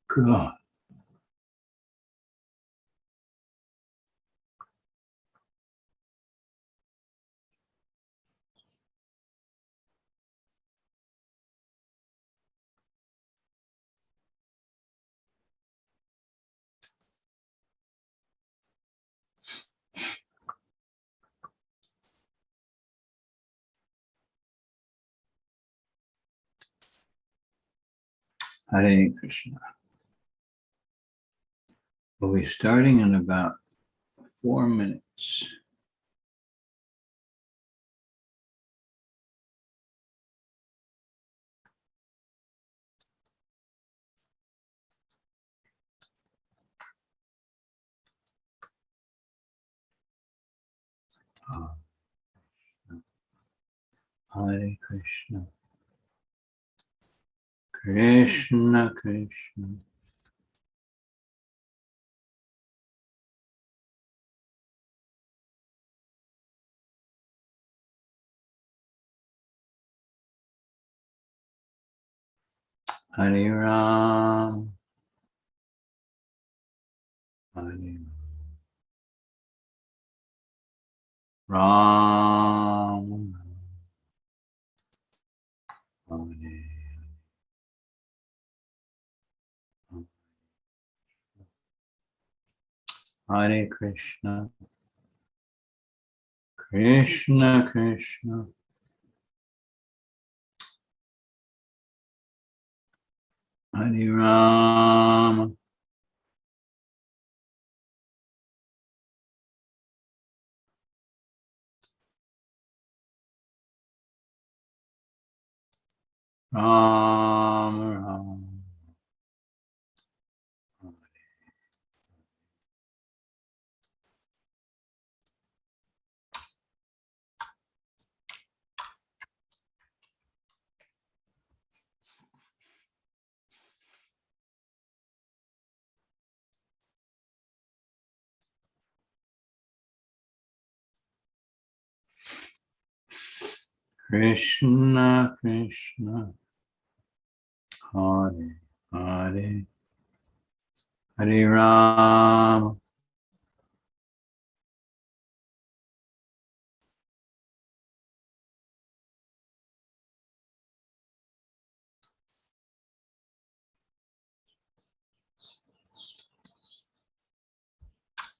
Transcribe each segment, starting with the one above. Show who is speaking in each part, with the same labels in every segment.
Speaker 1: Good. Hare Krishna. We'll be starting in about 4 minutes. Hare Krishna. Krishna Krishna. Hare Ram. Hare Ram. Hare Hare Krishna. Krishna Krishna. Hare Ram. Ram Ram. Krishna Krishna. Hare Hare. Hare Ram.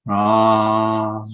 Speaker 1: Ram.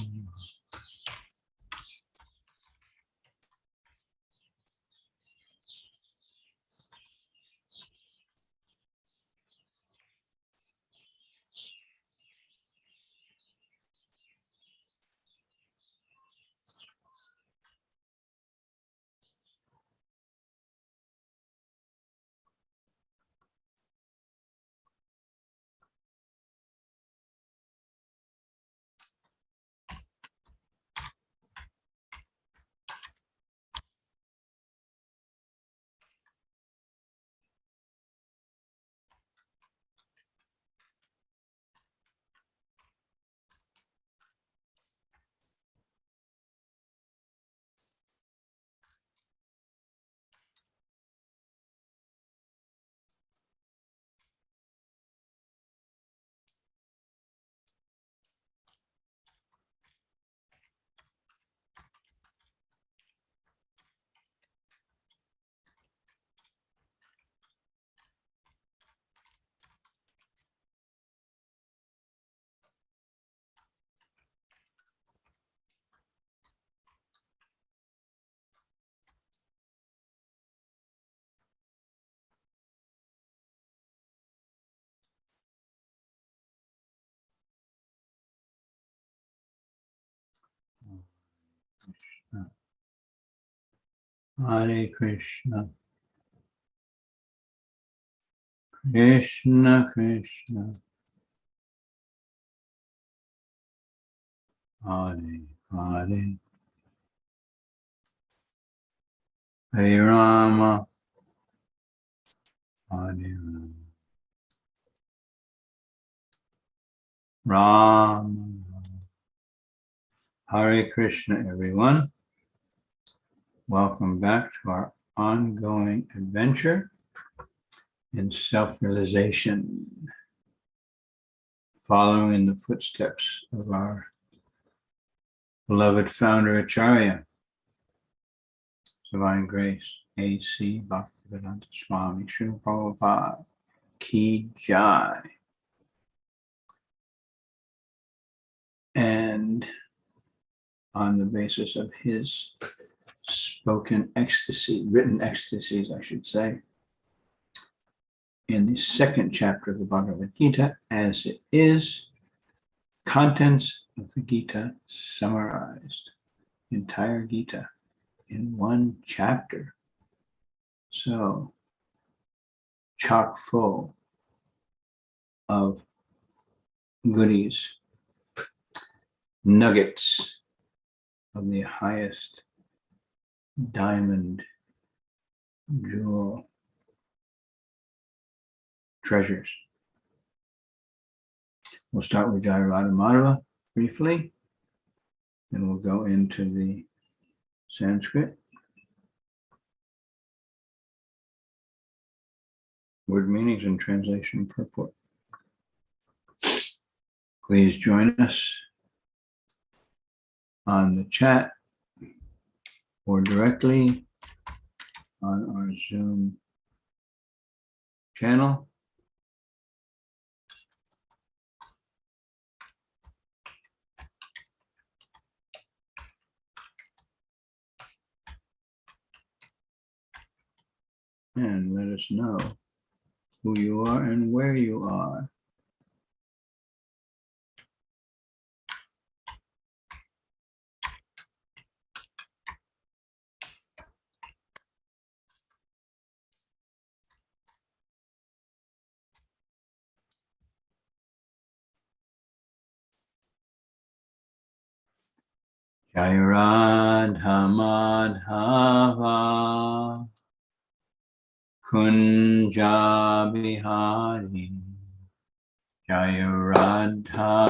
Speaker 1: Hare Krishna. Krishna Krishna. Hare Hare. Hare Rama. Hare Rama. Rama. Hare Krishna, everyone. Welcome back to our ongoing adventure in self-realization. following in the footsteps of our beloved founder Acharya, Divine Grace, A.C. Bhaktivedanta Swami Srila Prabhupada Ki Jai. And on the basis of his spoken ecstasy, written ecstasies, I should say, in the second chapter of the Bhagavad Gita, as it is, contents of the Gita summarized, entire Gita in one chapter. So, chock full of goodies, nuggets of the highest diamond jewel treasures. We'll start with Jai Radha Madhava briefly, then we'll go into the Sanskrit, word meanings and translation purport. Please join us on the chat or directly on our Zoom channel. And let us know who you are and where you are. Jai Radha Madhava Kunja Bihari. Jai Radha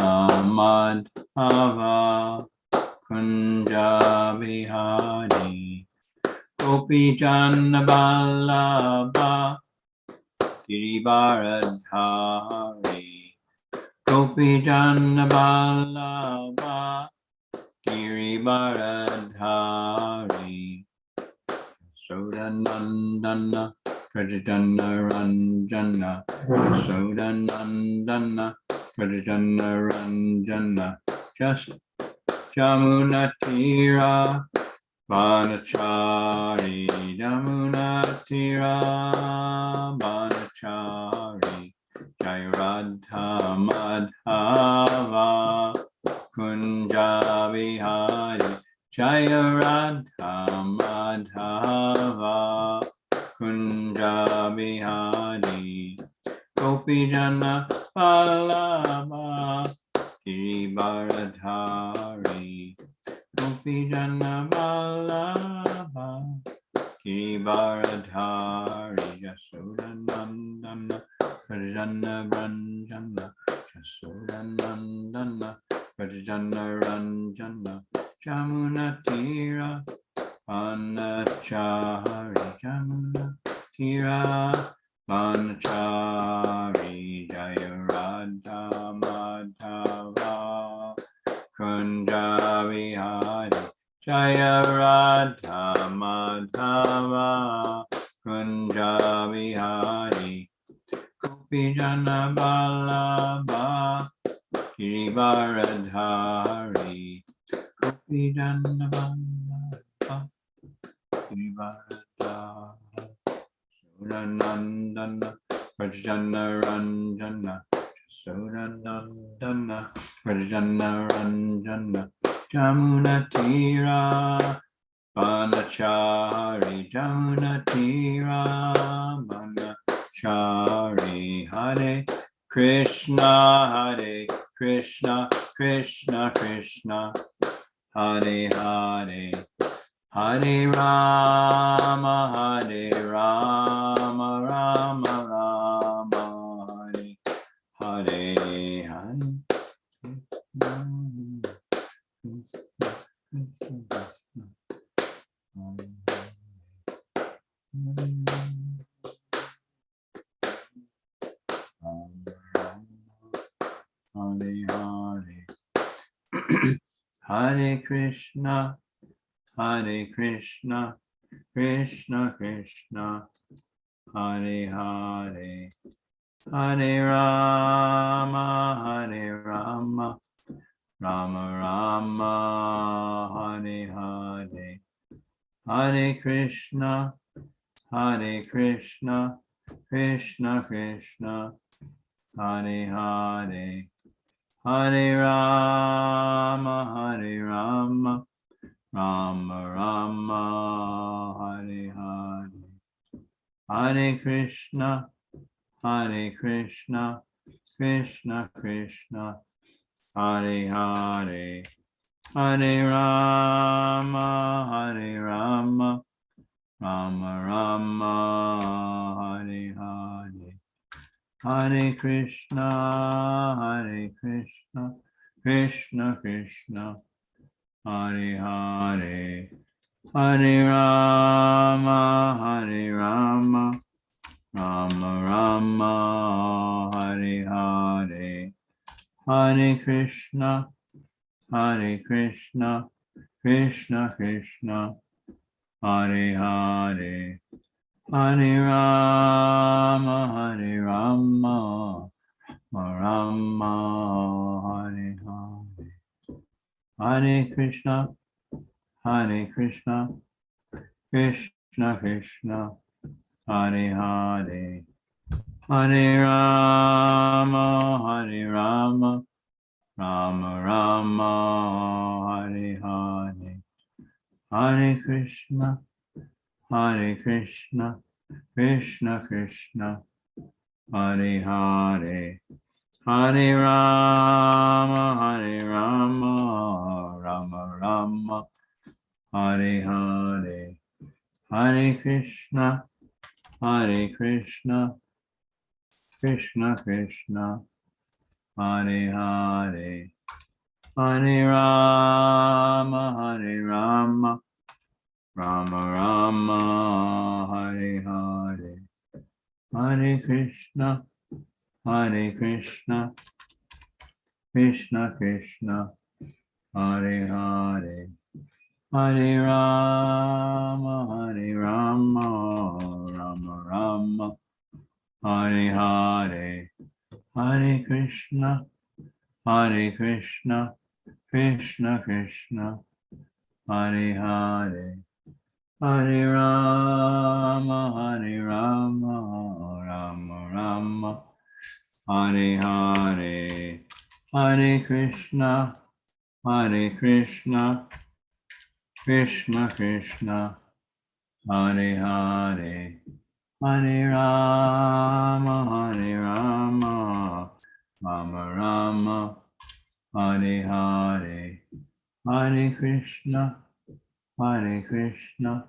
Speaker 1: Madhava Kunja Bihari. Gopi Janna Vallabha Girivaradhari. Gopi Janna Vallabha Girivaradhari. Sodanandana Prajitana Ranjana. Sodanandana Prajitana Ranjana. Just Jamunatira Vanachari. Jamunatira Vanachari. Jai Radha Madhava Kunja Bihari. Jaya Radha Madhava Kunja Bihari. Gopi Jana Vallabha Girivaradhari. Gopi Jana Vallabha Girivaradhari. Jasodanandana Prajana Ranjana. Jasodanandana Prajana Ranjana. Jamunatira Vanachari. Jamunatira Vanachari. Jaya Radha Madhava Kunja Bihari. Jaya Radha Madhava Kunja Bihari. Gopi Jana Vallabha Girivaradhari. Gopi Jana Vallabha Girivaradhari. Sodanandana Prajana Ranjana. Sodanandana Prajana Ranjana. Jamunatira Vanachari. Jamunatira Vanachari. Hare Krishna, Hare Krishna, Krishna Krishna, Hare Hare. Hare Rama, Hare Rama, Rama Rama, Hare Hare. Hare Krishna, Hare Krishna, Krishna Krishna, Hare Hare, Hare Rama, Hare Rama, Rama Rama, Hare Hare, Hare Krishna, Hare Krishna, Krishna Krishna, Hare Hare, Hare Rama, Hare Rama, Rama Rama, Hare Hare, Hare Krishna, Hare Krishna, Krishna Krishna, Hare Hare, Hare Rama, Hare Rama, Rama Rama, Hare Hare, Hare Krishna, Hare Krishna, Krishna Krishna, Hare Hare, Hare Rama, Hare Rama, Rama Rama, Hare Hare, Hare Krishna, Hare Krishna, Krishna Krishna, Hare Hare, Hare Rama, Hare Rama, Rama, Hare Hare, Hare Krishna, Hare Krishna, Krishna Krishna, Hare Hare, Hare Rama, Hare Rama, Rama Rama, Hare Hare, Hare Krishna, Hare Krishna, Krishna Krishna, Hare Hare, Hare Rama, Hare Rama, Rama Rama, Hare Hare, Hare Krishna, Hare Krishna, Krishna Krishna, Hare Hare, Hare Rama, Hare Rama, Rama Rama, Hare Hare, Hare Krishna, Hare Krishna, Krishna Krishna, Hare Hare, Hare Rama, Hare Rama, Rama Rama, Hare Hare, Hare Krishna, Hare Krishna, Krishna Krishna, Hare Hare, Hare Rama, Hare Rama, Rama Rama, Hare Hare, Hare Krishna, Hare Krishna, Krishna Krishna, Hare Hare, Hare Rama, Hare Rama, Rama Rama, Hare Hare, Hare Krishna, Hare Krishna,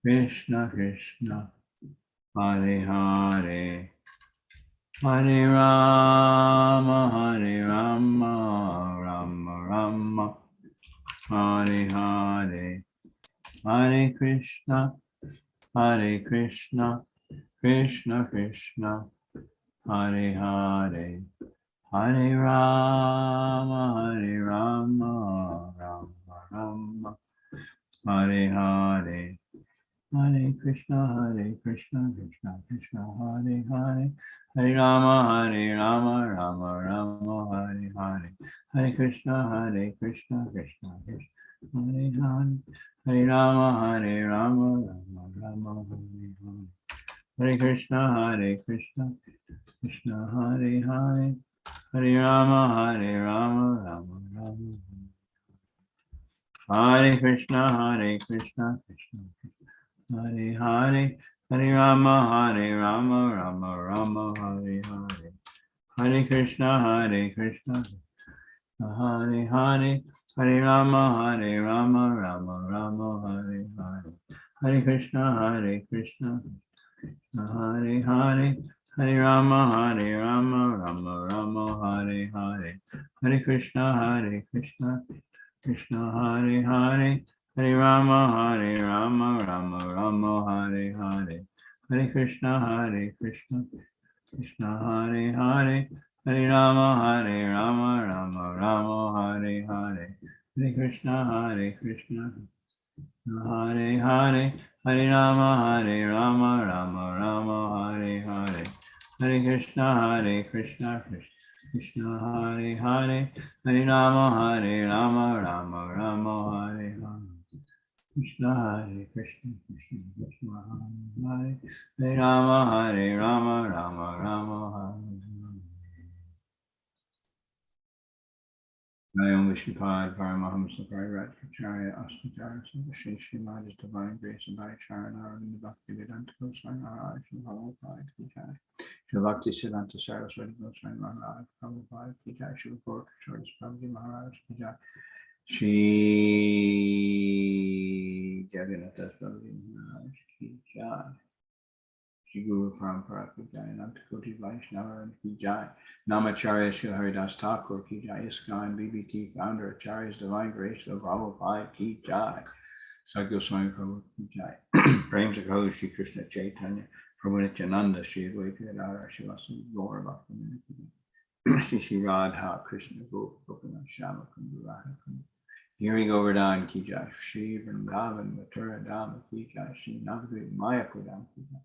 Speaker 1: Krishna Krishna, Hare Hare, Hare Rama, Hare Rama, Rama Rama, Hare Hare, Hare Krishna, Hare Krishna, Krishna Krishna, Hare Hare, Hare Rama, Hare Rama, Rama Rama, Hare Hare, Hare Krishna, Krishna Krishna, Hare Hare, Hare Rama, Rama Rama, Hare Hare, Hare Krishna, Krishna Krishna, Hare Hare, Hare Rama, Rama Rama, Hare Hare, Hare Krishna, Krishna Krishna, Hare Hare, Hare Rama, Rama Rama, Hare Krishna, Krishna Krishna, Hare Hare, Hare Rama, Rama Rama, Hare Hare, Hare Krishna, Krishna, Hare Hare, Hare Rama, Rama Rama, Hare Hare, Hare Krishna, Krishna, Hare Hare, Hare Rama, Rama Rama, Hare Hare, Hare Krishna, Krishna Hare Hare, Hare Rama, Rama Rama, Hare Hare, Hare Krishna, Krishna Hare Hare, Hare Rama, Rama Rama, Hare Hare, Hare Krishna, Hare Krishna, Hare Hare, Hare Rama, Hare Rama, Rama Rama, Hare Hare. Hare Krishna, Krishna Krishna, Hare Hare, Hare Rama, Rama Rama, Hare Hare. Krishna, Krishna Krishna, Hare Hare, Hare Rama, Rama Rama, Hare Hare. I am Vishnupada, Paramahamsa, Parivrajacharya, Astacharya, Sri Srimad Divine Grace and Bhaichara, and the Bhakti Vedanta Goswami Maharaj, and Prabhupada Ki Jai. Shri Bhakti Siddhanta Saraswati Goswami Maharaj, Prabhupada Ki Jai. Shri Gaur Kishore Prabhuji Maharaj Ki Jai. Shri Jagannath Prabhuji Maharaj Ki Jai. Shri Guru Parampara Ki Jai, Ananta Koti Vaishnava Ki Jai, Namacharya Shri Haridas Thakur Ki Jai, ISKCON BBT founder Acharya's Divine Grace of Prabhupada Ki Jai, Sadgoswami Prabhu Ki Jai, Prem Sakho Shri Krishna Chaitanya, Prabhu Nityananda Shri Advaita Gadadhar Shri Vasudeva Gaura Bhaktivinoda Shri Shri Radha Krishna Gopinath Shama Kundu Radha Kundu Giri Govardhan Ki Jai, Shri Vrindavan Mathura Dhama Ki Jai, Shri Navadvip Mayapur Dham Ki Jai,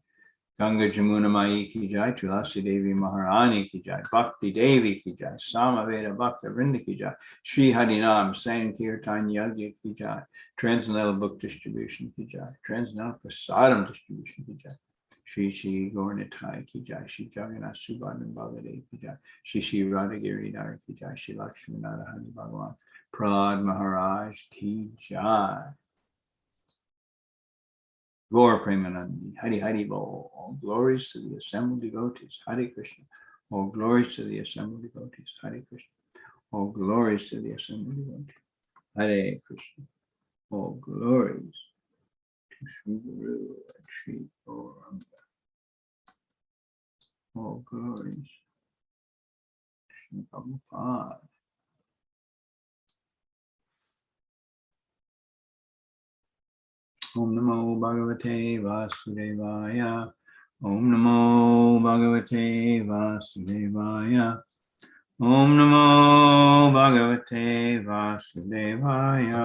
Speaker 1: Ganga Jamuna Mai Ki Jai, Tulasi Devi Maharani Ki Jai, Bhakti Devi Ki Jai, Samaveda Bhakta Vrinda Ki Jai, Shri Harinam Sankirtan Yagya Ki Jai, Transcendental Book Distribution Ki Jai, Transcendental Prasadam Distribution Ki Jai, Shri Shri Gaurnitai Ki Jai, Shri Jagannath Subhadan Bhagavade Ki Jai, Shri Shri Radhagiri Dar Ki Jai, Shri Lakshmi Narahari Bhagavan, Prahlad Maharaj Ki Jai. Gaur Premanandi, Hari Hari Bol, all glories to the assembled devotees, Hare Krishna, all glories to the assembled devotees, Hare Krishna, all glories to the assembled devotees, Hare Krishna, all glories to Sri Guru and Sri Gauranga, all glories to Sri Prabhupada. Om Namo Bhagavate Vasudevaya. Om Namo Bhagavate Vasudevaya. Om Namo Bhagavate Vasudevaya.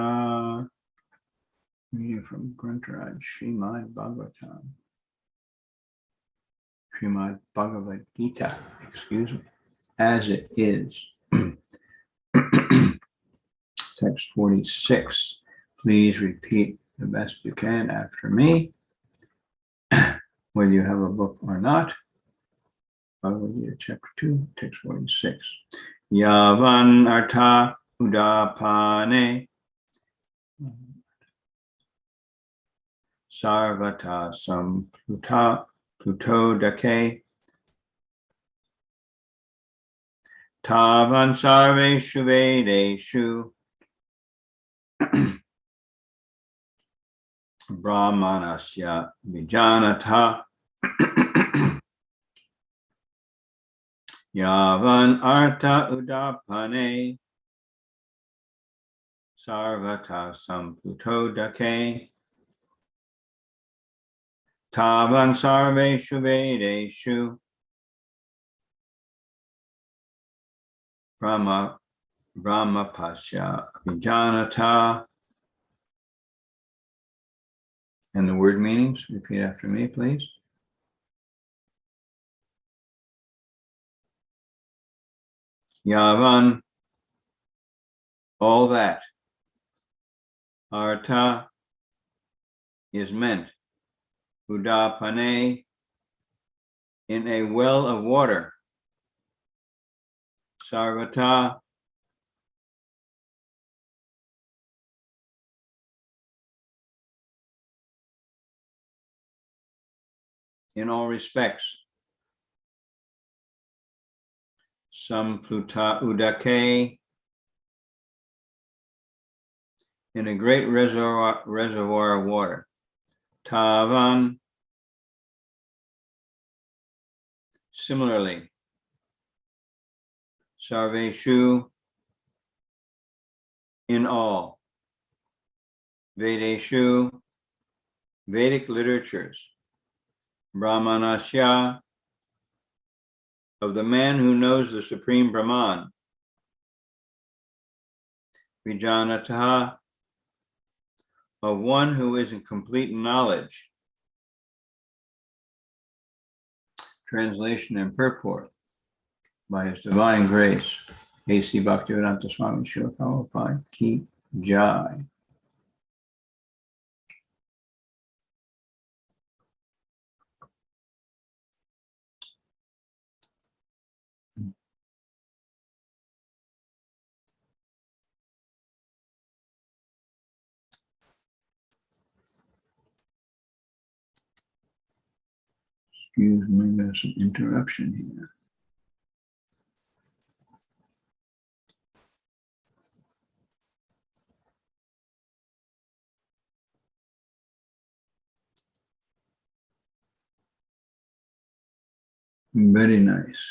Speaker 1: Reading from Grantharaj Srimad Bhagavatam. Srimad Bhagavad Gita, excuse me, as it is. Text 46. Please repeat the best you can after me, whether you have a book or not. Bhagavad Gita, chapter 2, text 46. Yavan artha udapane sarvata sampluta plutodake tavan sarveshu vedeshu brahmanasya vijanatha yavan artha udapane sarvata samplutodake tavan sarveshu vedeshu brahmapasya vijanatha. And the word meanings, repeat after me, please. Yavan, all that. Artha is meant. Udapane, in a well of water. Sarvata, in all respects. Sampluta udake, in a great reservoir of water. Tavan, similarly. Sarveshu, in all. Vedeshu, Vedic literatures. Brahmanasya, of the man who knows the supreme Brahman. Vijanataha, of one who is in complete knowledge. Translation and purport by His Divine Grace, A.C. Bhaktivedanta Swami Srila Prabhupada Ki Jai. Excuse me, there's an interruption here. Very nice.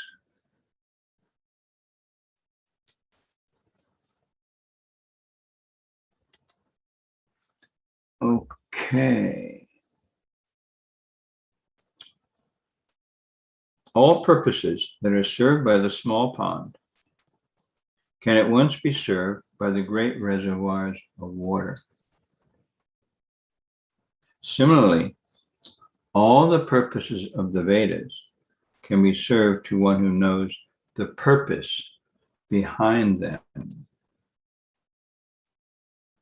Speaker 1: Okay. All purposes that are served by the small pond can at once be served by the great reservoirs of water. Similarly, all the purposes of the Vedas can be served to one who knows the purpose behind them.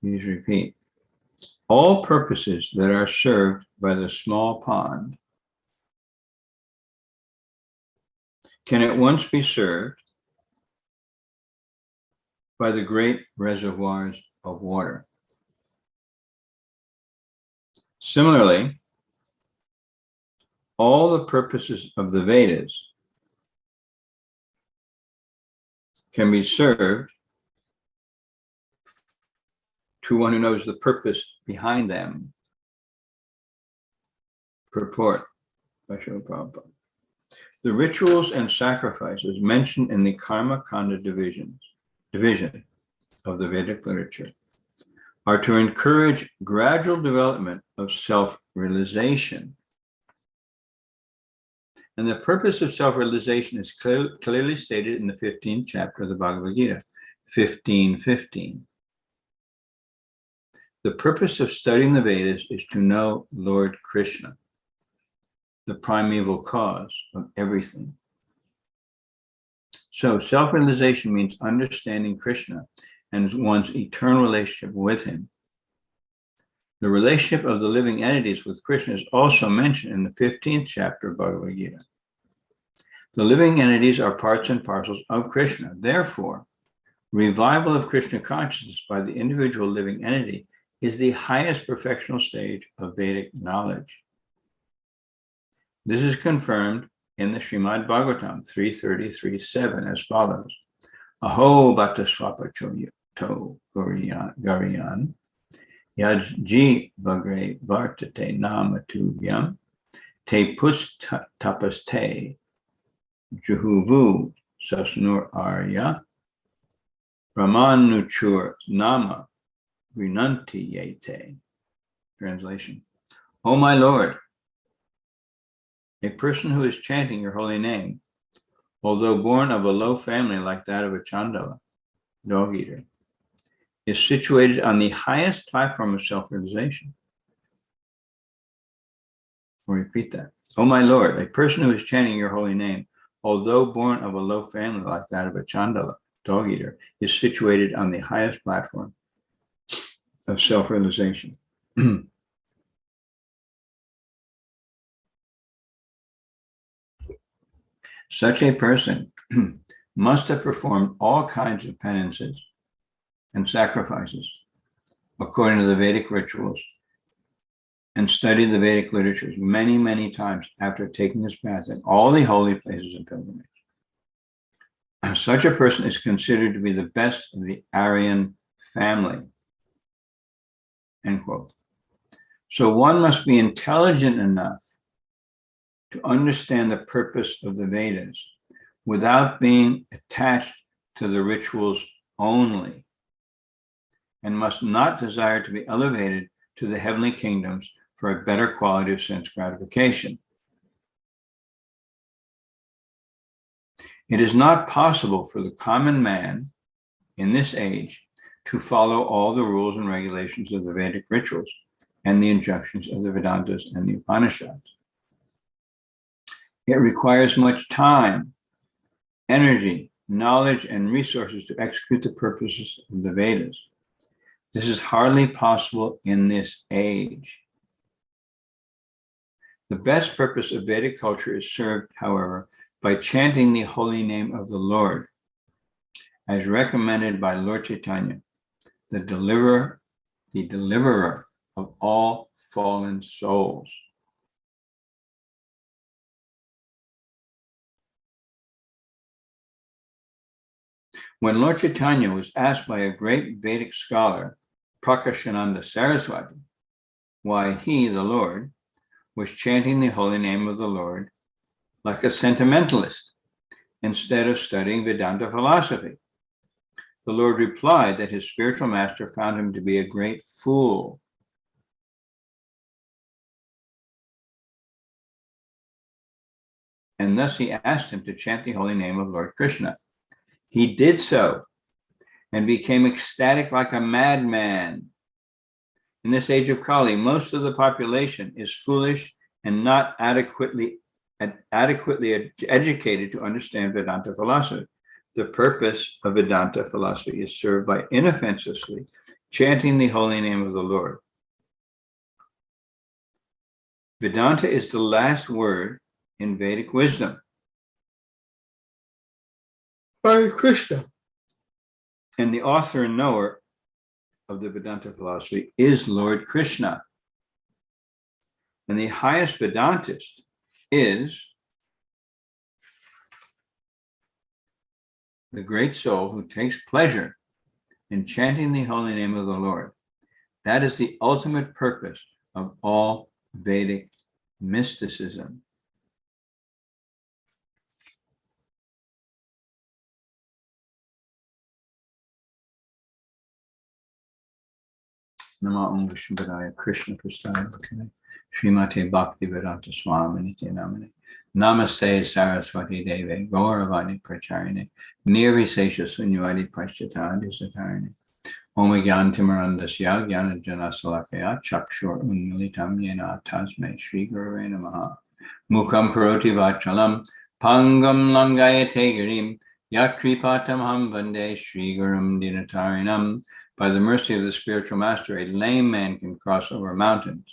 Speaker 1: Please repeat. All purposes that are served by the small pond can at once be served by the great reservoirs of water. Similarly, all the purposes of the Vedas can be served to one who knows the purpose behind them. Purport by Srila Prabhupada. The rituals and sacrifices mentioned in the Karma Kanda division of the Vedic literature are to encourage gradual development of self-realization. And the purpose of self-realization is clearly stated in the 15th chapter of the Bhagavad Gita, 15:15. The purpose of studying the Vedas is to know Lord Krishna, the primeval cause of everything. So self-realization means understanding Krishna and one's eternal relationship with him. The relationship of the living entities with Krishna is also mentioned in the 15th chapter of Bhagavad Gita. The living entities are parts and parcels of Krishna. Therefore, revival of Krishna consciousness by the individual living entity is the highest perfectional stage of Vedic knowledge. This is confirmed in the Srimad Bhagavatam 3.33.7 as follows. Aho bhata swapacho to gariyan yajji vagre vartate nama tuvyam te pust tapaste juhuvu sasnur arya brahmanuchur nama vinanti yete. Translation. O my Lord, a person who is chanting your holy name, although born of a low family like that of a Chandala, dog eater, is situated on the highest platform of self-realization. I'll repeat that. O my Lord, a person who is chanting your holy name, although born of a low family like that of a Chandala, dog eater, is situated on the highest platform of self-realization. Such a person must have performed all kinds of penances and sacrifices according to the Vedic rituals and studied the Vedic literatures many, many times after taking his bath in all the holy places of pilgrimage. Such a person is considered to be the best of the Aryan family. End quote. So one must be intelligent enough to understand the purpose of the Vedas without being attached to the rituals only, and must not desire to be elevated to the heavenly kingdoms for a better quality of sense gratification. It is not possible for the common man in this age to follow all the rules and regulations of the Vedic rituals and the injunctions of the Vedantas and the Upanishads. It requires much time, energy, knowledge, and resources to execute the purposes of the Vedas. This is hardly possible in this age. The best purpose of Vedic culture is served, however, by chanting the holy name of the Lord, as recommended by Lord Chaitanya, the deliverer of all fallen souls. When Lord Chaitanya was asked by a great Vedic scholar, Prakashananda Saraswati, why he, the Lord, was chanting the holy name of the Lord like a sentimentalist instead of studying Vedanta philosophy, the Lord replied that his spiritual master found him to be a great fool. And thus he asked him to chant the holy name of Lord Krishna. He did so and became ecstatic like a madman. In this age of Kali, most of the population is foolish and not adequately educated to understand Vedanta philosophy. The purpose of Vedanta philosophy is served by inoffensively chanting the holy name of the Lord. Vedanta is the last word in Vedic wisdom by Krishna. And the author and knower of the Vedanta philosophy is Lord Krishna. And the highest Vedantist is the great soul who takes pleasure in chanting the holy name of the Lord. That is the ultimate purpose of all Vedic mysticism. Nama Om Vishnupadaya Krishna Prasthaya Srimate Bhakti Vedanta Swami Nitya Namane Namaste Saraswati Deve Gauravani Pracharine Nirvisesha Sunyavadi Paschatadi Satarine Om Gyantimarandasya Gyana Jana Salakaya Chakshur Unmilitam Yena Tasme Shri Gurave Namaha Mukham Karoti Vachalam Pangam Langayate Girim Yakripatam Ham Vande Shri Gurum Dinatarinam. By the mercy of the spiritual master, a lame man can cross over mountains,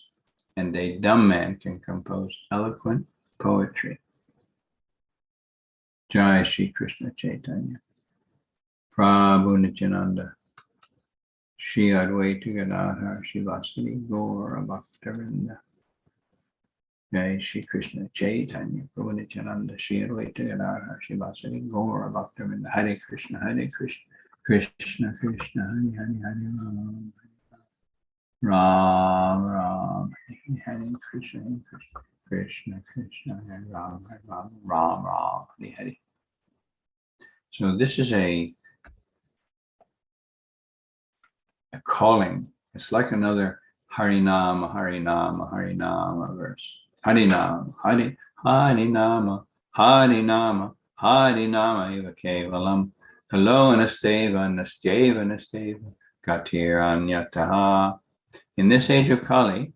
Speaker 1: and a dumb man can compose eloquent poetry. Jai Shri Krishna Chaitanya, Prabhu Nityananda, Shri Advaita Gadadhar Shivasadi Gaura Bhaktavinda. Jai Shri Krishna Chaitanya, Prabhu Nityananda, Shri Advaita Gadadhar Shivasadi Gaura Bhaktavinda. Hare Krishna, Hare Krishna. Krishna Krishna Hare Hare Hare Ram Ram Hare Hare Krishna Krishna Krishna Hare Ram Ram Ram Hare Hare. So this is a calling. It's like another Harinama Harinama Harinama verse. Harinama Hari Harinama Harinama Harinama Eva Kevalam. Hello, Anasteva, Nasteva, Nasteva, Gatiranyataha. In this age of Kali,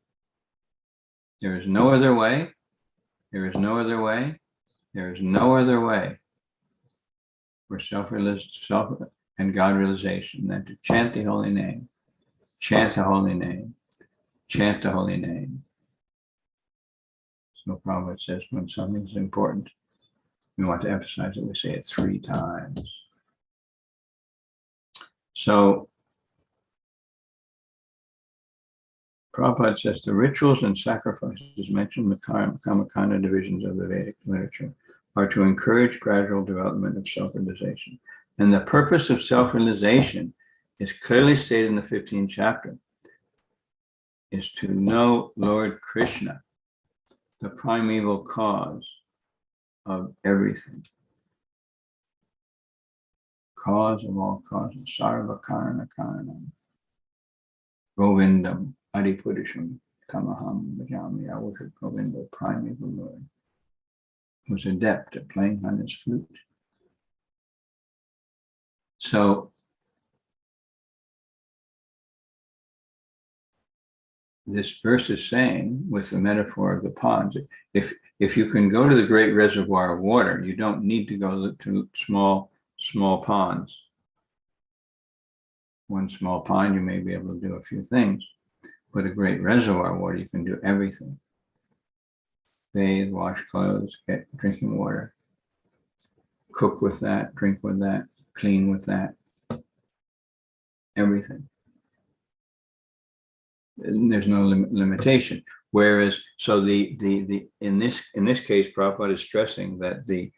Speaker 1: there is no other way, there is no other way, there is no other way for self and God realization than to chant the holy name, chant the holy name, chant the holy name. So Prabhupada says when something is important, we want to emphasize it, we say it 3 times. So, Prabhupada says the rituals and sacrifices mentioned in the Kamakanda divisions of the Vedic literature are to encourage gradual development of self-realization. And the purpose of self-realization is clearly stated in the 15th chapter, is to know Lord Krishna, the primeval cause of everything. Cause of all causes, sarva karana karanam, Govindam, Adipurisham, Tamaham, Bhajami. I worship Govinda, primeval Lord, who's adept at playing on his flute. So, this verse is saying, with the metaphor of the ponds, if you can go to the great reservoir of water, you don't need to go to small ponds. One small pond, you may be able to do a few things, but a great reservoir of water, you can do everything. Bathe, wash clothes, get drinking water, cook with that, drink with that, clean with that, everything. And there's no limitation. Whereas, so in this case, Prabhupada is stressing that the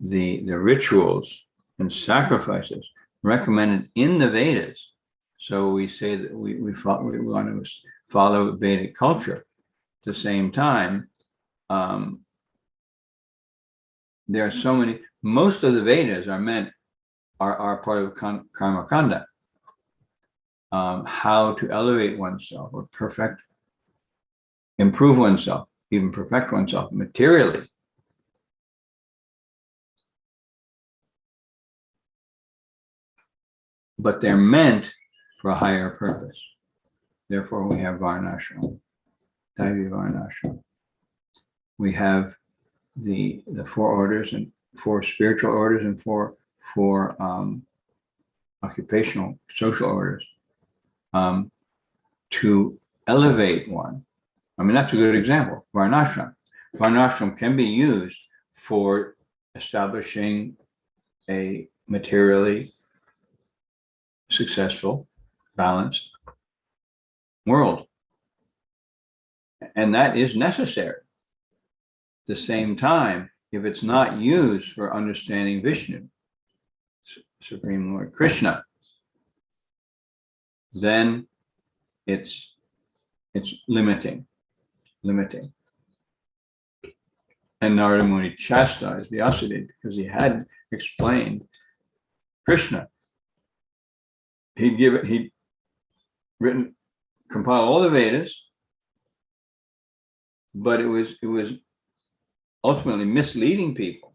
Speaker 1: rituals and sacrifices recommended in the Vedas. So we say that we want to follow Vedic culture. At the same time, there are so many. Most of the Vedas are part of karma kanda. How to elevate oneself or improve oneself, even perfect oneself materially. But they're meant for a higher purpose. Therefore, we have varnashram, Daivi varnashram. We have the 4 orders and 4 spiritual orders and four occupational, social orders to elevate one. I mean, that's a good example. Varnashram. Varnashram can be used for establishing a materially successful, balanced world. And that is necessary. At the same time, if it's not used for understanding Vishnu, Supreme Lord Krishna, then it's limiting. And Narada Muni chastised Vyasadeva because he hadn't explained Krishna. He'd compiled all the Vedas, but it was ultimately misleading people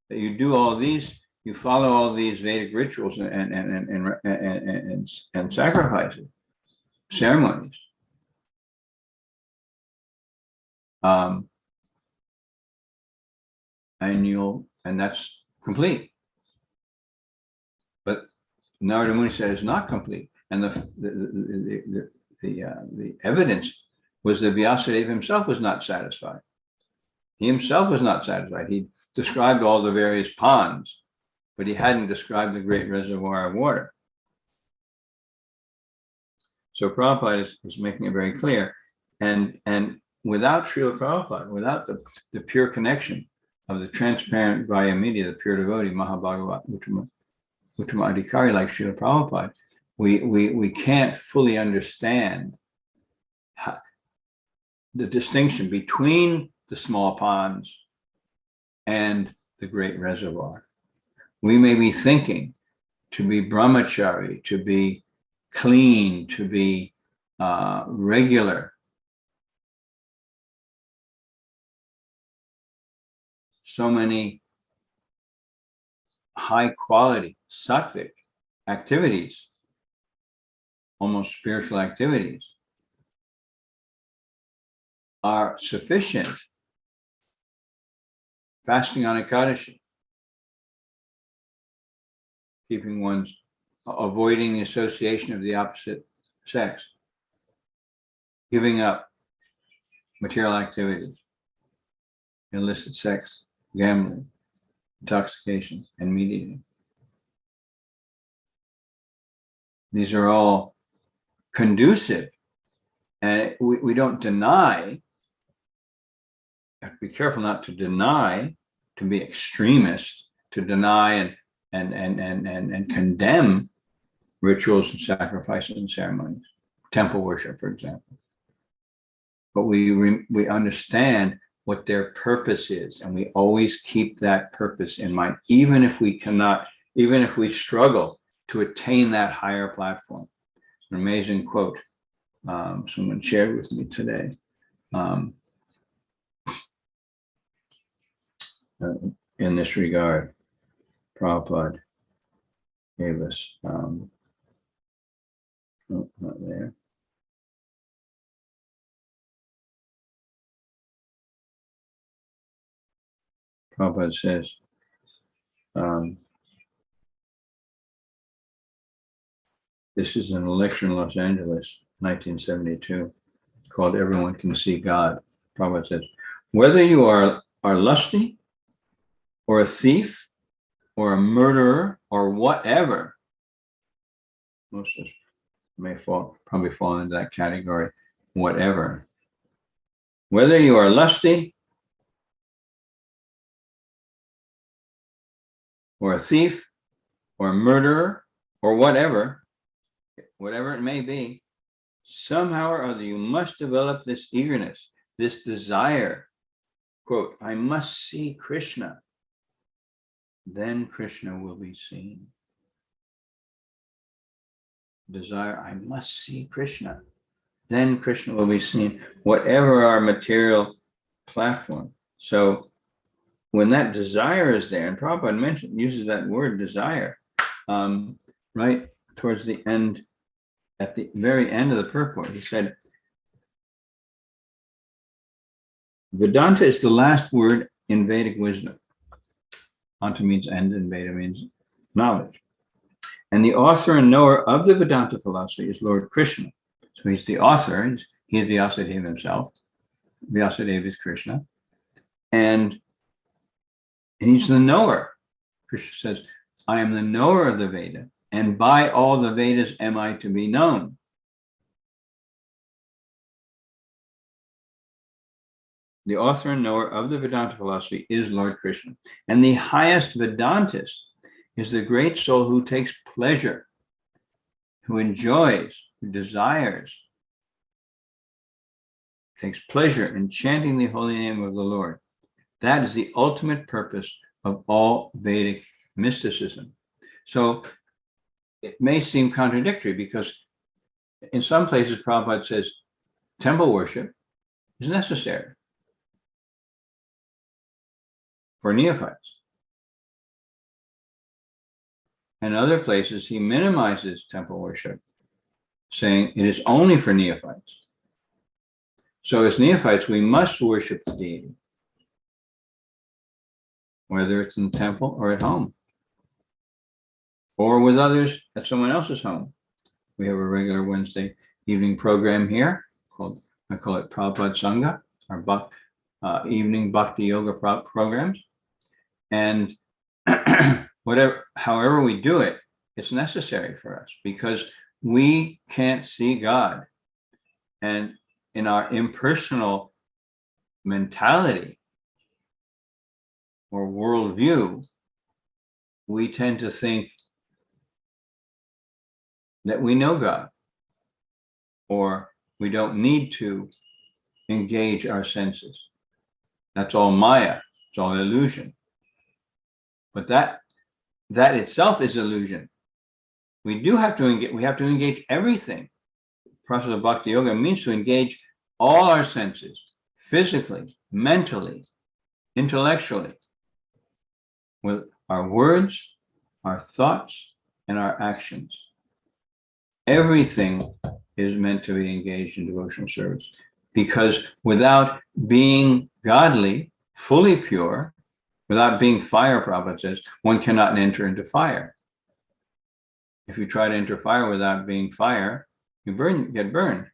Speaker 1: that you do all these, you follow all these Vedic rituals and sacrifices, ceremonies. And that's complete. But Narada Muni said it's not complete. And the evidence was that Vyasadeva himself was not satisfied. He himself was not satisfied. He described all the various ponds, but he hadn't described the great reservoir of water. So Prabhupada is making it very clear. And without Srila Prabhupada, without the pure connection of the transparent via media, the pure devotee, Mahabhagavat Uttama Adhikari, like Srila Prabhupada, we can't fully understand the distinction between the small ponds and the great reservoir. We may be thinking to be brahmachari, to be clean, to be regular. So many high quality sattvic activities, almost spiritual activities, are sufficient. Fasting on Ekadashi, avoiding the association of the opposite sex, giving up material activities, illicit sex, gambling, intoxication, and meat eating. These are all conducive, and we don't deny. Have to be careful not to deny, to be extremist, to deny and condemn rituals and sacrifices and ceremonies, temple worship, for example. But we understand what their purpose is, and we always keep that purpose in mind, even if we struggle to attain that higher platform. It's an amazing quote someone shared with me today. In this regard, Prabhupada gave us, not there. Prabhupada says, this is an lecture in Los Angeles, 1972, called Everyone Can See God. Prabhupada says, whether you are lusty or a thief or a murderer or whatever, most of us may probably fall into that category, whatever. Whether you are lusty or a thief or a murderer or whatever it may be, somehow or other you must develop this eagerness, this desire, quote, I must see Krishna. Then Krishna will be seen. Desire, I must see Krishna. Then Krishna will be seen, whatever our material platform. So when that desire is there, and Prabhupada uses that word desire, right towards the end, at the very end of the purport, he said, Vedanta is the last word in Vedic wisdom. Anta means end and Veda means knowledge. And the author and knower of the Vedanta philosophy is Lord Krishna. So he's the author, he is Vyasadeva himself. Vyasadeva is Krishna. And he's the knower. Krishna says, I am the knower of the Veda, and by all the Vedas am I to be known. The author and knower of the Vedanta philosophy is Lord Krishna. And the highest Vedantist is the great soul who takes pleasure, who enjoys, who desires, takes pleasure in chanting the holy name of the Lord. That is the ultimate purpose of all Vedic mysticism. So it may seem contradictory because in some places Prabhupada says temple worship is necessary for neophytes. And other places he minimizes temple worship, saying it is only for neophytes. So as neophytes, we must worship the deity, whether it's in the temple or at home, or with others at someone else's home. We have a regular Wednesday evening program here called, I call it Prabhupada Sangha, our evening Bhakti Yoga programs. And however we do it, it's necessary for us because we can't see God. And in our impersonal mentality or worldview, we tend to think that we know God, or we don't need to engage our senses. That's all Maya, it's all illusion. But that itself is illusion. We do have to engage everything. The process of Bhakti Yoga means to engage all our senses, physically, mentally, intellectually, with our words, our thoughts, and our actions. Everything is meant to be engaged in devotional service, because without being godly, fully pure, without being fire, Prabhupada says, one cannot enter into fire. If you try to enter fire without being fire, you get burned.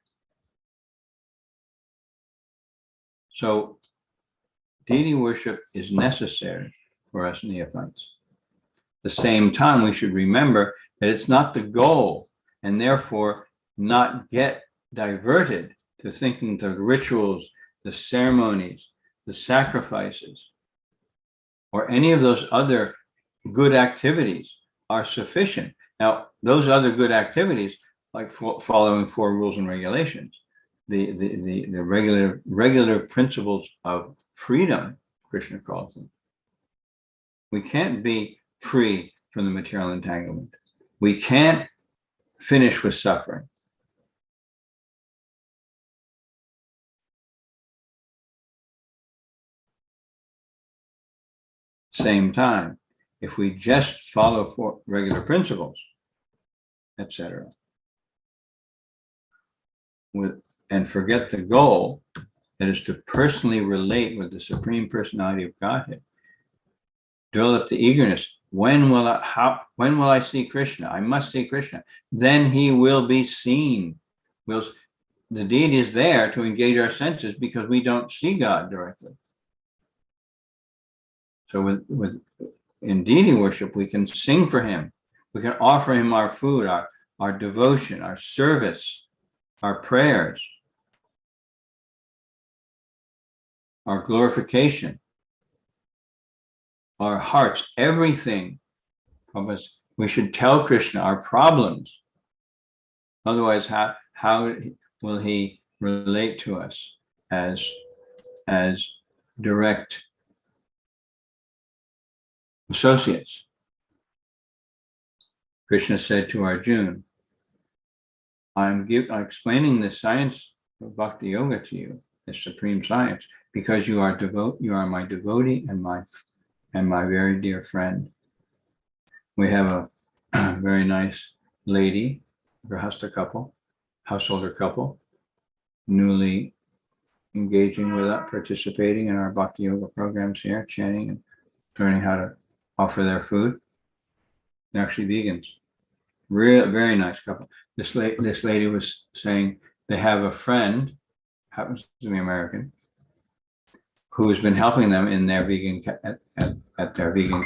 Speaker 1: So deity worship is necessary for us neophytes. At the same time, we should remember that it's not the goal, and therefore not get diverted to thinking the rituals, the ceremonies, the sacrifices, or any of those other good activities are sufficient. Now, those other good activities, like following 4 rules and regulations, the regular principles of freedom, Krishna calls them. We can't be free from the material entanglement. We can't finish with suffering. Same time, if we just follow 4 regular principles, etc., and forget the goal, that is to personally relate with the Supreme Personality of Godhead, develop the eagerness. When will I see Krishna? I must see Krishna. Then he will be seen. The deity is there to engage our senses because we don't see God directly. So in deity worship, we can sing for him. We can offer him our food, our devotion, our service, our prayers, our glorification, our hearts, everything of us. We should tell Krishna our problems. Otherwise, how will he relate to us as direct associates? Krishna said to Arjuna, I'm explaining the science of bhakti yoga to you, the supreme science, because you are my devotee and my very dear friend. We have a very nice lady, householder couple, newly engaging with us, participating in our bhakti yoga programs here, chanting and learning how to offer their food. They're actually vegans. Very nice couple. This lady was saying they have a friend, happens to be American, who has been helping them in their vegan at their vegan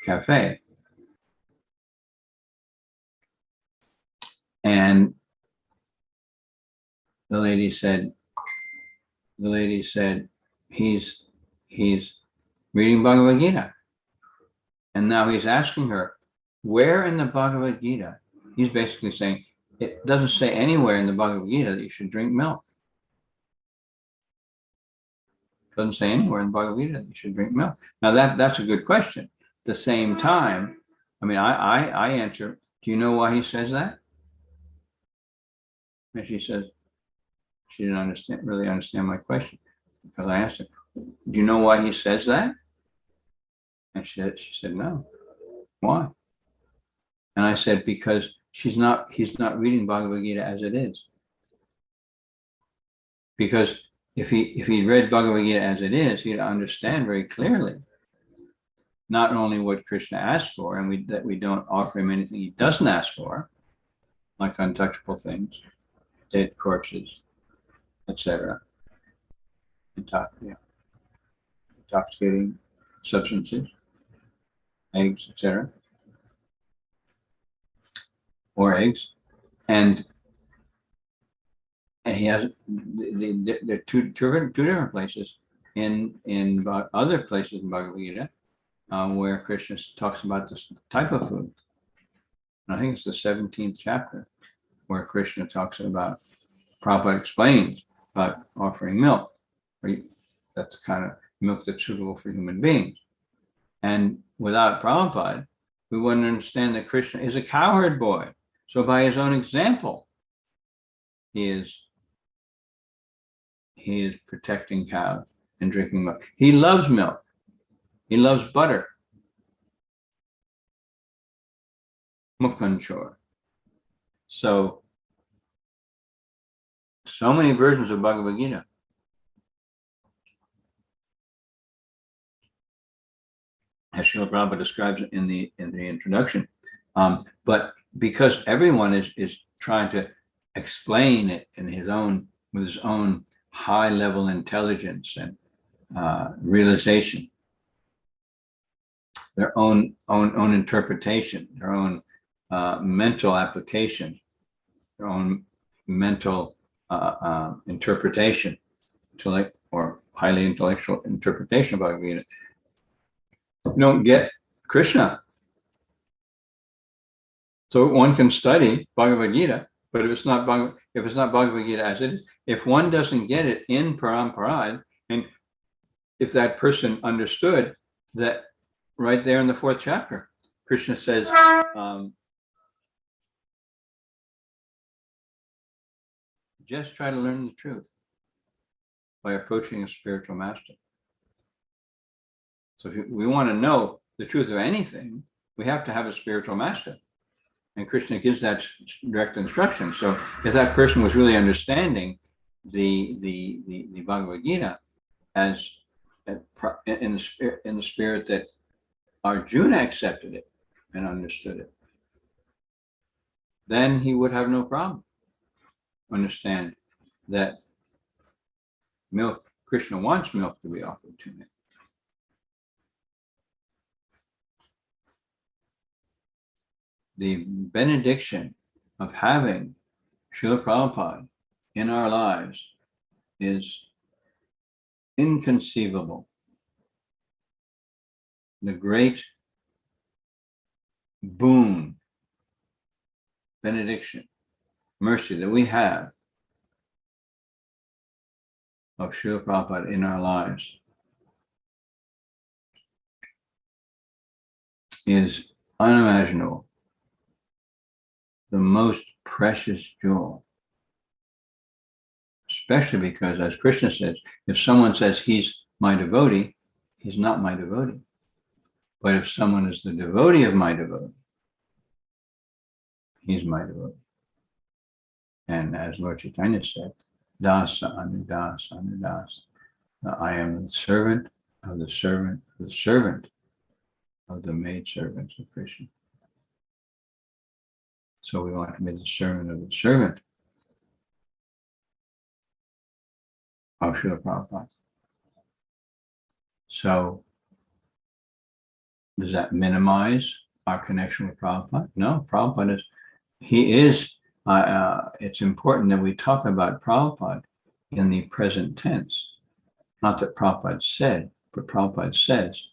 Speaker 1: cafe. And the lady said he's reading Bhagavad Gita. And now he's asking her, where in the Bhagavad Gita? He's basically saying, it doesn't say anywhere in the Bhagavad Gita that you should drink milk. It doesn't say anywhere in the Bhagavad Gita that you should drink milk. Now that's a good question. At the same time, I mean, I answer, do you know why he says that? And she says, she didn't really understand my question, because I asked her, do you know why he says that? And she said, no. Why? And I said, because he's not reading Bhagavad Gita as it is. Because if he read Bhagavad Gita as it is, he'd understand very clearly not only what Krishna asked for, and that we don't offer him anything he doesn't ask for, like untouchable things, dead corpses, etc., intoxicating substances, eggs, etc., or eggs, and he has the two different places in other places in Bhagavad Gita where Krishna talks about this type of food. And I think it's the 17th chapter where Krishna talks about, Prabhupada explains about offering milk. That's kind of milk that's suitable for human beings. And without Prabhupada, we wouldn't understand that Krishna is a cowherd boy. So by his own example, he is protecting cows and drinking milk. He loves milk. He loves butter. Mukanchor. So many versions of Bhagavad Gita. As Srila Prabhupada describes in the introduction. But because everyone is trying to explain it with his own high level intelligence and realization, their own interpretation, their own mental application, their own mental interpretation, or highly intellectual interpretation of Bhagavad Gita, you don't get Krishna. So one can study Bhagavad Gita, but if it's not Bhagavad Gita as it is, if one doesn't get it in Parampara, and if that person understood that right there in the 4th chapter, Krishna says, just try to learn the truth by approaching a spiritual master. So if we want to know the truth of anything, we have to have a spiritual master. And Krishna gives that direct instruction. So if that person was really understanding the Bhagavad Gita as in the spirit that Arjuna accepted it and understood it, then he would have no problem understand that milk, Krishna wants milk to be offered to him. The benediction of having Srila Prabhupada in our lives is inconceivable. The great boon, benediction, mercy that we have of Srila Prabhupada in our lives is unimaginable. The most precious jewel. Especially because, as Krishna says, if someone says he's my devotee, he's not my devotee. But if someone is the devotee of my devotee, he's my devotee. And as Lord Chaitanya said, dasa, anudasa, anudasa. I am the servant of the servant of the servant of the maidservants of Krishna. So we want to be the servant of the servant of Srila Prabhupada. So does that minimize our connection with Prabhupada? No, Prabhupada is, it's important that we talk about Prabhupada in the present tense. Not that Prabhupada said, but Prabhupada says.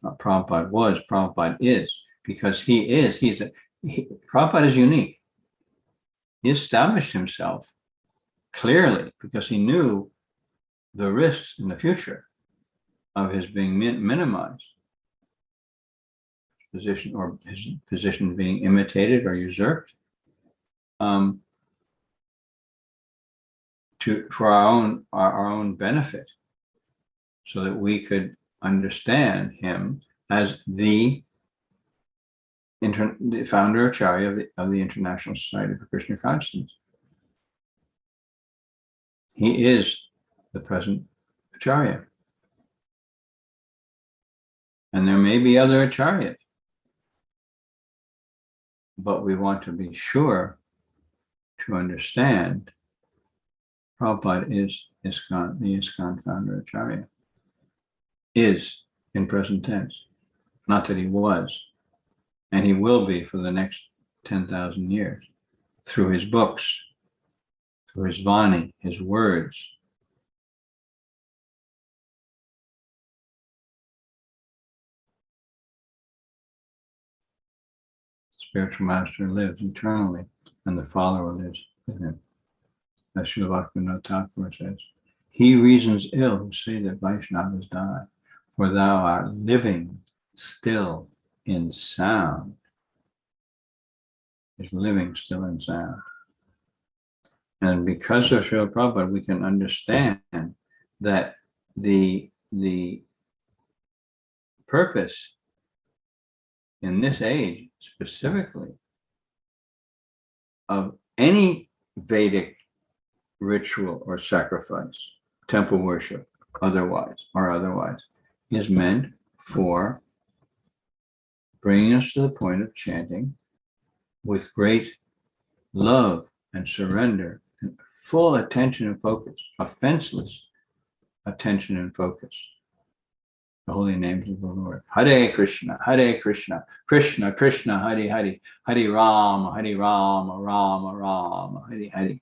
Speaker 1: Prabhupada was, Prabhupada is, because he is, Prabhupada is unique. He established himself clearly because he knew the risks in the future of his being minimized, position or his position being imitated or usurped, for our own benefit, so that we could understand him as the founder Acharya of the International Society for Krishna Consciousness. He is the present Acharya. And there may be other Acharyas, but we want to be sure to understand Prabhupada is ISKCON, the ISKCON founder Acharya. Is in present tense, not that he was, and he will be for the next 10,000 years through his books, through his Vani, his words. Spiritual master lives eternally, and the follower lives with him. As Srila Bhaktivinoda Thakur says, he reasons ill who say that Vaishnavas die, for thou art living still in sound. Is living still in sound. And because of Srila Prabhupada, we can understand that the purpose in this age specifically of any Vedic ritual or sacrifice, temple worship, otherwise, is meant for bringing us to the point of chanting with great love and surrender and full attention and focus, offenseless attention and focus. The holy names of the Lord. Hare Krishna, Krishna Krishna, Hare Hare, Hare Rama, Rama Rama, Hare Hare.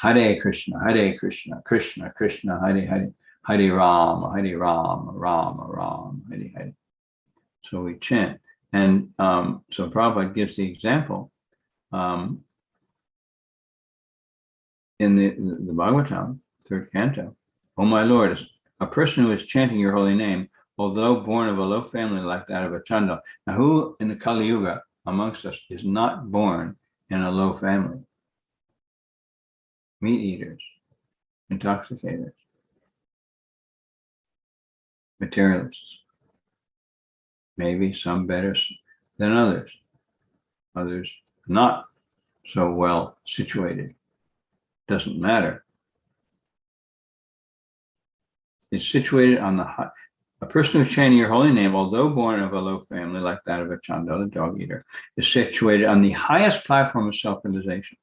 Speaker 1: Hare Krishna, Krishna Krishna, Hare Hare, Hare Rama, Rama Rama, Hare Hare. So we chant. And so Prabhupada gives the example in the Bhagavatam, third canto. Oh my Lord, a person who is chanting your holy name, although born of a low family like that of a Chanda. Now, who in the Kali Yuga amongst us is not born in a low family? Meat eaters, intoxicators, materialists. Maybe some better than others, others not so well situated. Doesn't matter. is situated on the high. A person who's chanting your holy name, although born of a low family like that of a Chandala, the dog eater, is situated on the highest platform of self-realization.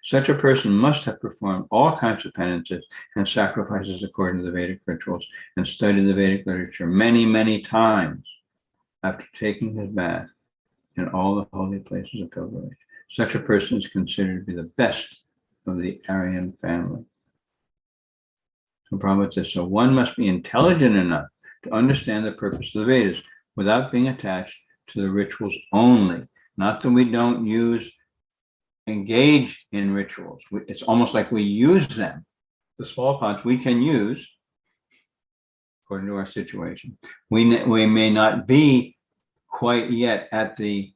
Speaker 1: Such a person must have performed all kinds of penances and sacrifices according to the Vedic rituals and studied the Vedic literature many, many times after taking his bath in all the holy places of pilgrimage. Such a person is considered to be the best of the Aryan family. So Prabhupada says, so one must be intelligent enough to understand the purpose of the Vedas without being attached to the rituals only. Not that we don't engage in rituals. It's almost like we use them. The small ponds we can use according to our situation. We may not be quite yet at the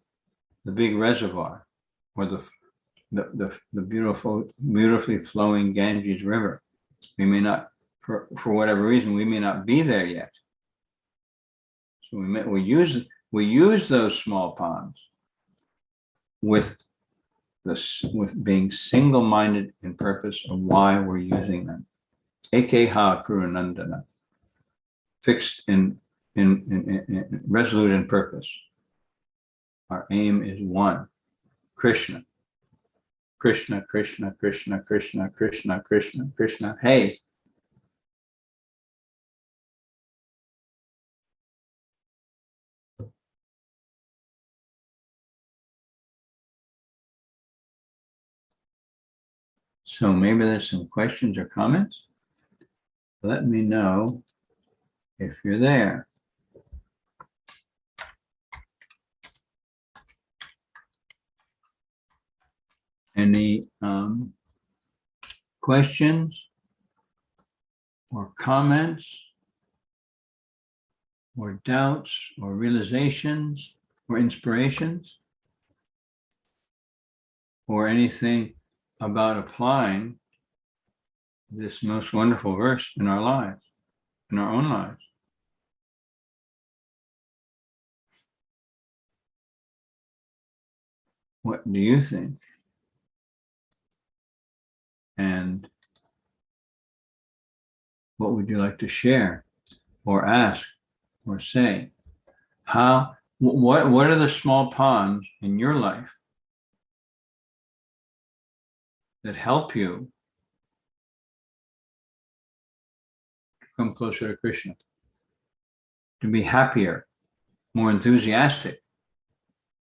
Speaker 1: big reservoir or the beautifully flowing Ganges River. We may not, for whatever reason, we may not be there yet. So we use those small ponds with being single-minded in purpose of why we're using them. Ekeha Kurunandana, fixed in resolute in purpose. Our aim is one, Krishna. Krishna, Krishna, Krishna, Krishna, Krishna, Krishna, Krishna. Hey. So maybe there's some questions or comments. Let me know if you're there. Any questions or comments or doubts or realizations or inspirations or anything about applying this most wonderful verse in our lives, in our own lives? What do you think? And what would you like to share or ask or say? What are the small ponds in your life that help you to come closer to Krishna, to be happier, more enthusiastic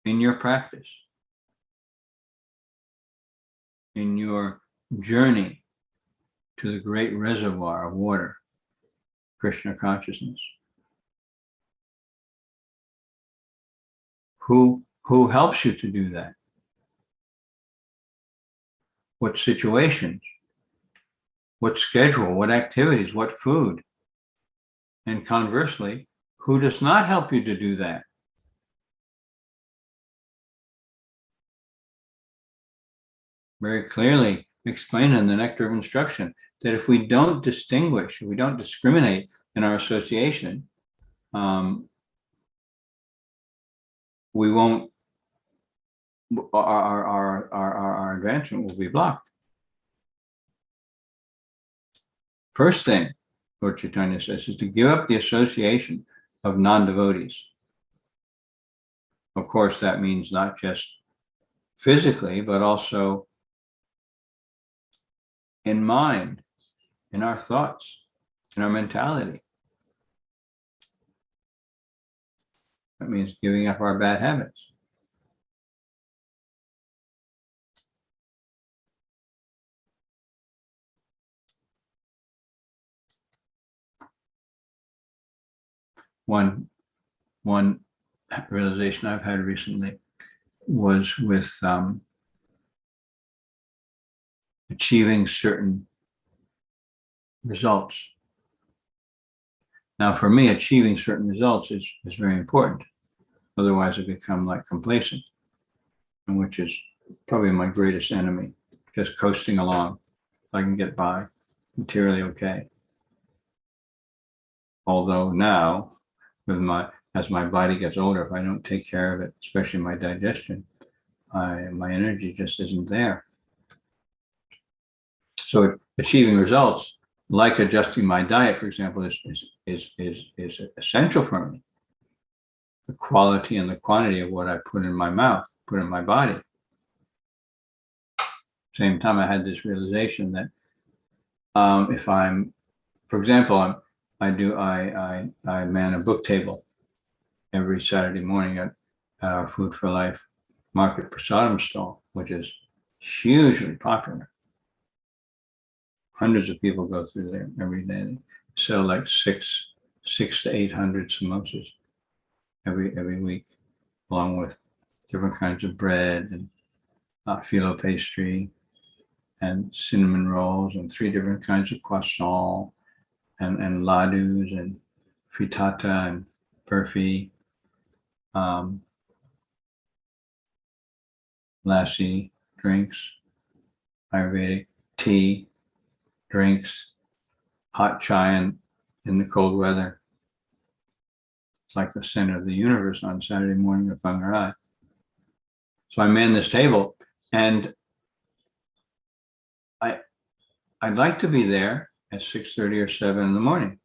Speaker 1: in your practice, in your journey to the great reservoir of water, Krishna consciousness? Who helps you to do that? What situations? What schedule? What activities? What food? And conversely, who does not help you to do that? Very clearly explained in the Nectar of Instruction that if we don't distinguish, if we don't discriminate in our association, we won't, our advancement will be blocked. First thing, Lord Chaitanya says, is to give up the association of non-devotees. Of course, that means not just physically, but also in mind, in our thoughts, in our mentality. That means giving up our bad habits. One realization I've had recently was with achieving certain results. Now, for me, achieving certain results is very important. Otherwise, I become like complacent, and which is probably my greatest enemy, just coasting along. I can get by, materially okay. Although now, as my body gets older, if I don't take care of it, especially my digestion, my energy just isn't there. So achieving results like adjusting my diet, for example, is essential for me. The quality and the quantity of what I put in my mouth, put in my body. Same time, I had this realization that if I'm, for example, I man a book table every Saturday morning at our Food for Life Market Prasadam stall, which is hugely popular. Hundreds of people go through there every day. They sell like six to 800 samosas every week, along with different kinds of bread and phyllo pastry and cinnamon rolls and 3 different kinds of croissant and ladus and frittata and burfi, lassi, drinks, Ayurvedic, tea, drinks, hot chai in the cold weather. It's like the center of the universe on Saturday morning at Whangarai. So I man this table, and I'd like to be there at 6:30 or 7 in the morning.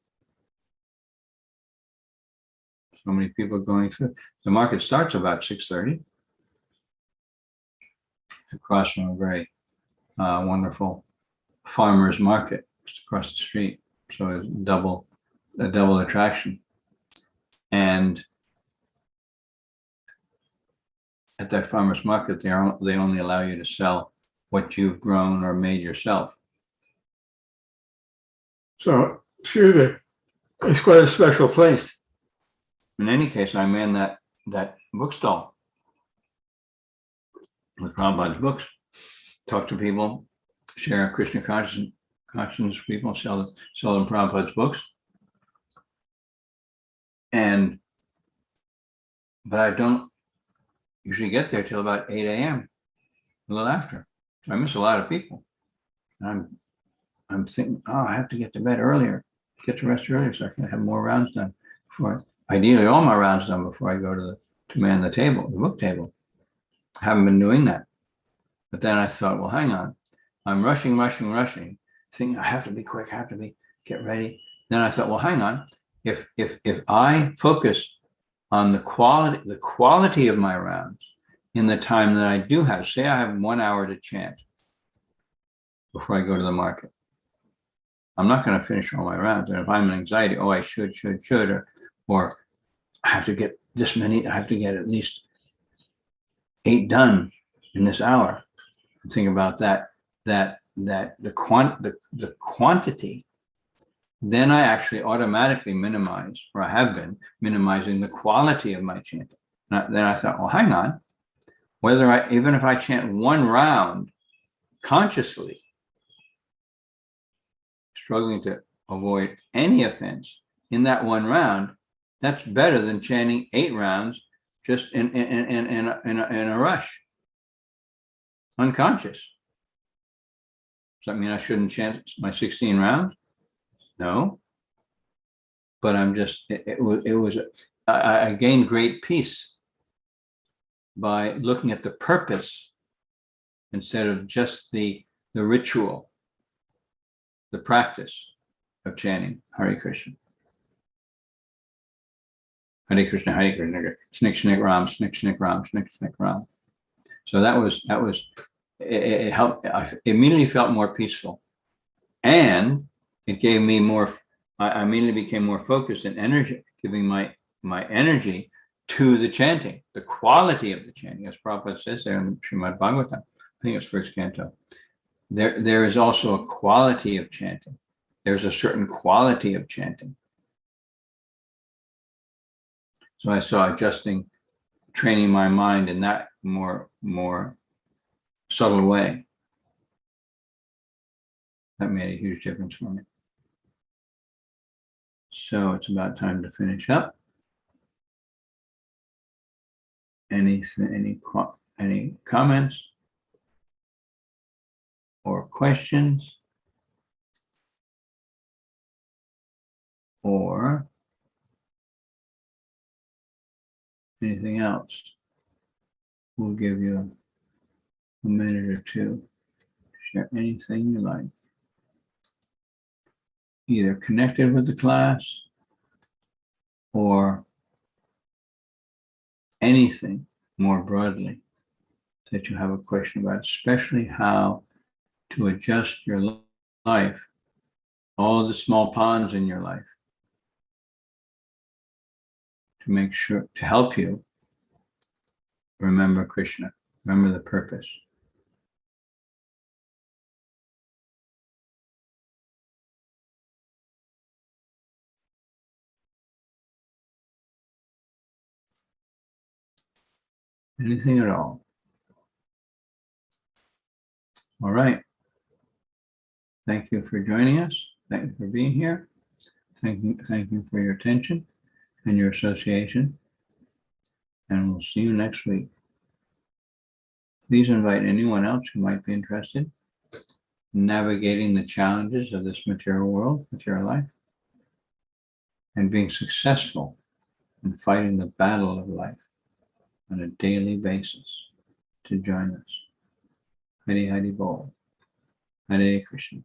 Speaker 1: So many people going through. The market starts about 6:30. It's across from a very wonderful farmers market just across the street. So it's a double attraction. And at that farmers market, they only allow you to sell what you've grown or made yourself. So, excuse me, it's quite a special place. In any case, I man that bookstall with Prabhupada's books, talk to people, share Krishna consciousness with people, sell them Prabhupada's books. But I don't usually get there till about 8 a.m., a little after. So I miss a lot of people. And I'm thinking, I have to get to bed earlier, get to rest earlier so I can have more rounds done ideally all my rounds done before I go to man the table, the book table. I haven't been doing that. But then I thought, well, hang on. I'm rushing, thinking I have to be quick, get ready. Then I thought, well, hang on. If I focus on the quality of my rounds in the time that I do have, say I have 1 hour to chant before I go to the market. I'm not going to finish all my rounds. And if I'm in anxiety, I should, or I have to get this many, I have to get at least 8 done in this hour. Think about that the quantity, then I actually automatically minimize, or I have been minimizing the quality of my chanting. Then I thought, well, hang on, even if I chant 1 round consciously, struggling to avoid any offense in that 1 round, that's better than chanting 8 rounds just in a rush, unconscious. Does that mean I shouldn't chant my 16 rounds? No. But I gained great peace by looking at the purpose instead of just the ritual, the practice of chanting Hare Krishna. Hare Krishna, Hare Krishna, Snik Snik Ram, Snik Snik Ram, Snik Snik Ram. So that was it helped. I immediately felt more peaceful, and it gave me more. I immediately became more focused and energy, giving my energy to the chanting, the quality of the chanting, as Prabhupada says there in Srimad Bhagavatam. I think it's first canto. There is also a quality of chanting. There's a certain quality of chanting. So I saw training my mind in that more subtle way. That made a huge difference for me. So it's about time to finish up. Any comments or questions or anything else? We'll give you a minute or two. Share anything you like. either connected with the class or anything more broadly that you have a question about, especially how to adjust your life, all the small ponds in your life, to make sure, to help you remember Krishna, remember the purpose. Anything at all. All right. Thank you for joining us. Thank you for being here. Thank you for your attention and your association. And we'll see you next week. Please invite anyone else who might be interested in navigating the challenges of this material world, material life, and being successful in fighting the battle of life on a daily basis to join us. Hari Hari Bol. Hare Krishna.